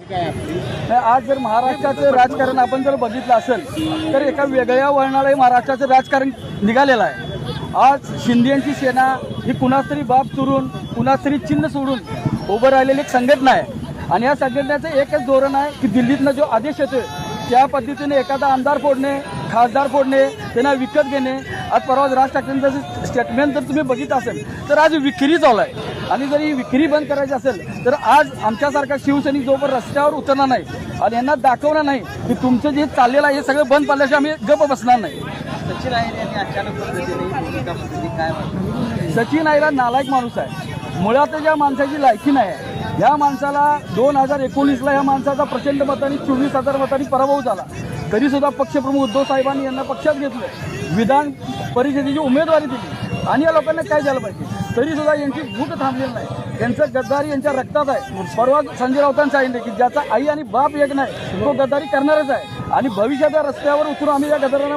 आज जर महाराष्ट्राचं राजकारण आपण जर बघितलं असेल तर एका वेगळ्या वळणाला महाराष्ट्राचं राजकारण निघालेलं आहे। आज शिंदेची सेना ही कुणाच तरी बाप चुरून कुणाच तरी चिन्ह सोडून उभं राहिलेली एक संघटना आहे आणि या संघटनेचं एकच धोरण आहे की दिल्लीतनं जो आदेश येतोय त्या पद्धतीने एखादा आमदार फोडणे, खासदार फोडणे, त्यांना विकत घेणे। आज परवा राज ठाकरेंचं स्टेटमेंट जर तुम्ही बघितलं असेल तर आज विक्री चालू आहे आणि जर ही विक्री बंद करायची असेल तर आज आमच्यासारखा शिवसैनिक जोपर्यंत रस्त्यावर उतरणार नाही आणि यांना दाखवणार नाही की तुमचं जे चाललेलं आहे हे सगळं बंद पाडल्याशिवाय आम्ही गप्प बसणार नाही। सचिन अहिर यांनी अचानक भूमिका बदलली, काय वाटतं? सचिन अहिर नालायक माणूस आहे, मुळात ज्या माणसाची लायकी नाही। या माणसाला 2019ला या माणसाचा प्रचंड मतांनी 24,000 मतांनी पराभव झाला, तरीसुद्धा पक्षप्रमुख उद्धव साहेबांनी यांना पक्षात घेतलं, विधान परिषदेची उमेदवारी दिली आणि या लोकांना काय झालं पाहिजे तरीसुद्धा यांची भूक थांबलेली नाही। यांचं गद्दारी यांच्या रक्तात आहे। परवा संजय राऊतांनी सांगितले की ज्याचा आई आणि बाप एक नाही तो गद्दारी करणारच आहे आणि भविष्याच्या रस्त्यावर उतरून आम्ही या गद्दारांना